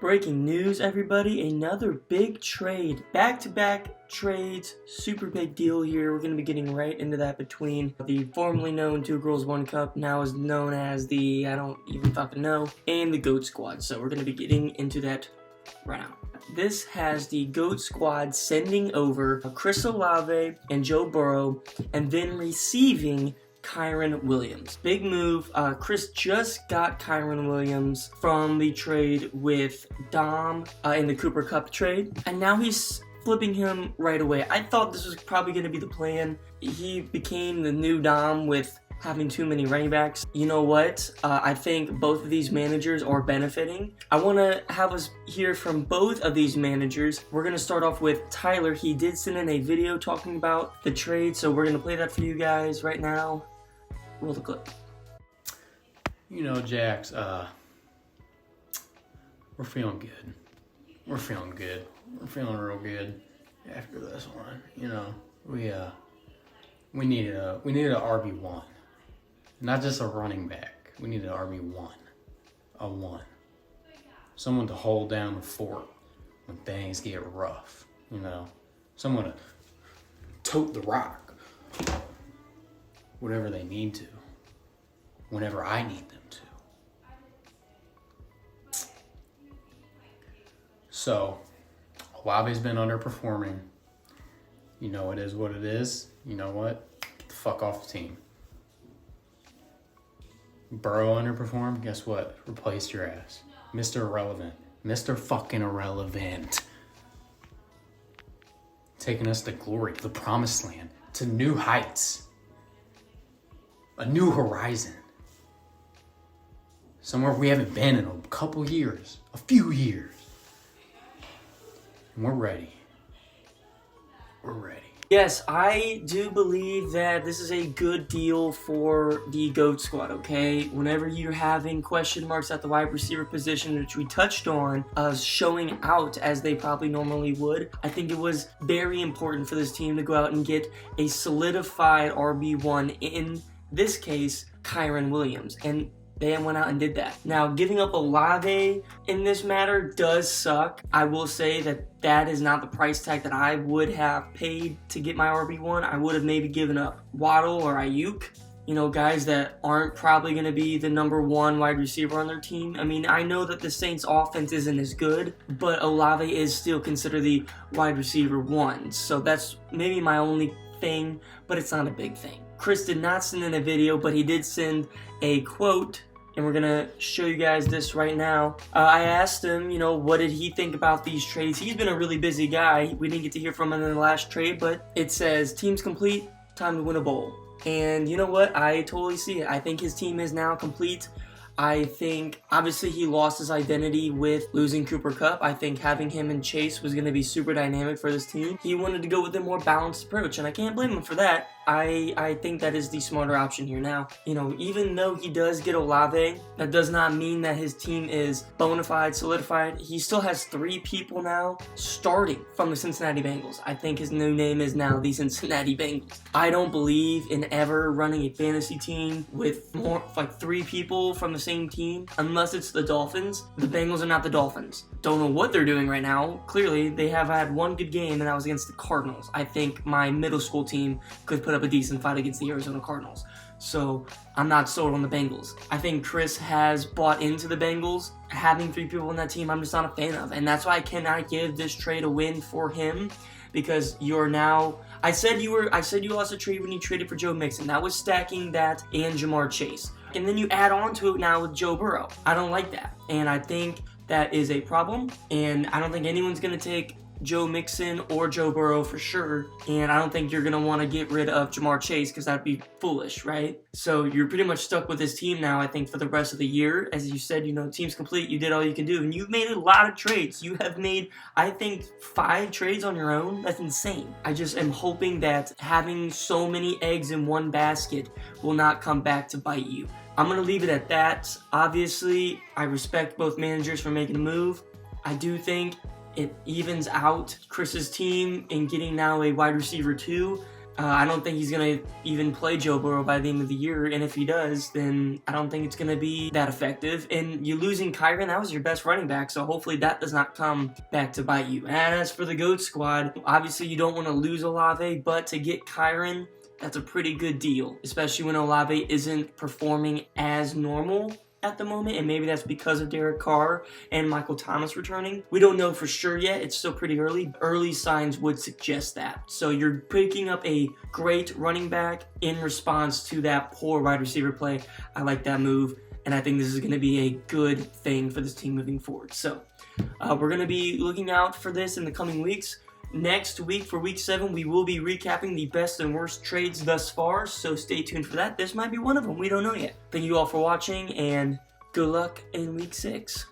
Breaking news, everybody. Another big trade. Back-to-back trades. Super big deal here. We're going to be getting right into that between the formerly known Two Girls, One Cup, now is known as the, I don't even fucking know, and the GOAT Squad. So we're going to be getting into that right now. This has the GOAT Squad sending over Chris Olave and Joe Burrow, and then receiving Kyren Williams. Big move. Chris just got Kyren Williams from the trade with Dom in the Cooper Cup trade, and now he's flipping him right away. I thought this was probably going to be the plan. He became the new Dom with having too many running backs. You know what? I think both of these managers are benefiting. I want to have us hear from both of these managers. We're going to start off with Tyler. He did send in a video talking about the trade, so we're going to play that for you guys right now. Roll the clip. You know, Jax, we're feeling good. We're feeling good. We're feeling real good after this one. You know, we needed an RB1. Not just a running back. We needed an RB1. A one. Someone to hold down the fort when things get rough. You know, someone to tote the rock. Whatever they need to. Whenever I need them to. So, Olave's been underperforming. You know it is what it is. You know what? Get the fuck off the team. Burrow underperformed. Guess what? Replaced your ass. Mr. Irrelevant. Mr. fucking Irrelevant. Taking us to glory, to the promised land, to new heights. A new horizon. Somewhere we haven't been in a couple years. A few years. And we're ready. We're ready. Yes, I do believe that this is a good deal for the GOAT Squad, okay? Whenever you're having question marks at the wide receiver position, which we touched on, showing out as they probably normally would, I think it was very important for this team to go out and get a solidified RB1, in this case, Kyren Williams. And they went out and did that. Now, giving up Olave in this matter does suck. I will say that that is not the price tag that I would have paid to get my RB1. I would have maybe given up Waddle or Ayuk. You know, guys that aren't probably going to be the number one wide receiver on their team. I mean, I know that the Saints offense isn't as good, but Olave is still considered the wide receiver one. So that's maybe my only thing, but it's not a big thing. Chris did not send in a video, but he did send a quote, and we're gonna show you guys this right now. I asked him, you know, what did he think about these trades? He's been a really busy guy. We didn't get to hear from him in the last trade, but it says, team's complete, time to win a bowl. And you know what? I totally see it. I think his team is now complete. I think, obviously, he lost his identity with losing Cooper Kupp. I think having him and Chase was going to be super dynamic for this team. He wanted to go with a more balanced approach, and I can't blame him for that. I think that is the smarter option here. Now, you know, even though he does get Olave, that does not mean that his team is bona fide, solidified. He still has 3 people now starting from the Cincinnati Bengals. I think his new name is now the Cincinnati Bengals. I don't believe in ever running a fantasy team with more like 3 people from the same team, unless it's the Dolphins. The Bengals are not the Dolphins. Don't know what they're doing right now. Clearly, they have had one good game, and that was against the Cardinals. I think my middle school team could put up a decent fight against the Arizona Cardinals. So I'm not sold on the Bengals. I think Chris has bought into the Bengals. Having 3 people on that team, I'm just not a fan of. And that's why I cannot give this trade a win for him, because you're now, I said you lost a trade when you traded for Joe Mixon. That was stacking that and Jamar Chase. And then you add on to it now with Joe Burrow. I don't like that. And I think that is a problem. And I don't think anyone's going to take Joe Mixon or Joe Burrow for sure, and I don't think you're going to want to get rid of Jamar Chase, because that'd be foolish, right? So you're pretty much stuck with this team now, I think, for the rest of the year. As you said, you know, team's complete, you did all you can do, and you've made a lot of trades. You have made, I think, 5 trades on your own. That's insane. I just am hoping that having so many eggs in one basket will not come back to bite you. I'm going to leave it at that. Obviously, I respect both managers for making a move. I do think it evens out Chris's team in getting now a wide receiver 2. I don't think he's going to even play Joe Burrow by the end of the year, and if he does, then I don't think it's going to be that effective. And you losing Kyren, that was your best running back, so hopefully that does not come back to bite you. And as for the GOAT squad, obviously you don't want to lose Olave, but to get Kyren, that's a pretty good deal, especially when Olave isn't performing as normal at the moment, and maybe that's because of Derek Carr and Michael Thomas returning. We don't know for sure yet. It's still pretty early. Early signs would suggest that. So you're picking up a great running back in response to that poor wide receiver play. I like that move, and I think this is going to be a good thing for this team moving forward. So we're going to be looking out for this in the coming weeks. Next week, for Week 7, we will be recapping the best and worst trades thus far, so stay tuned for that. This might be one of them. We don't know yet. Thank you all for watching, and good luck in Week 6.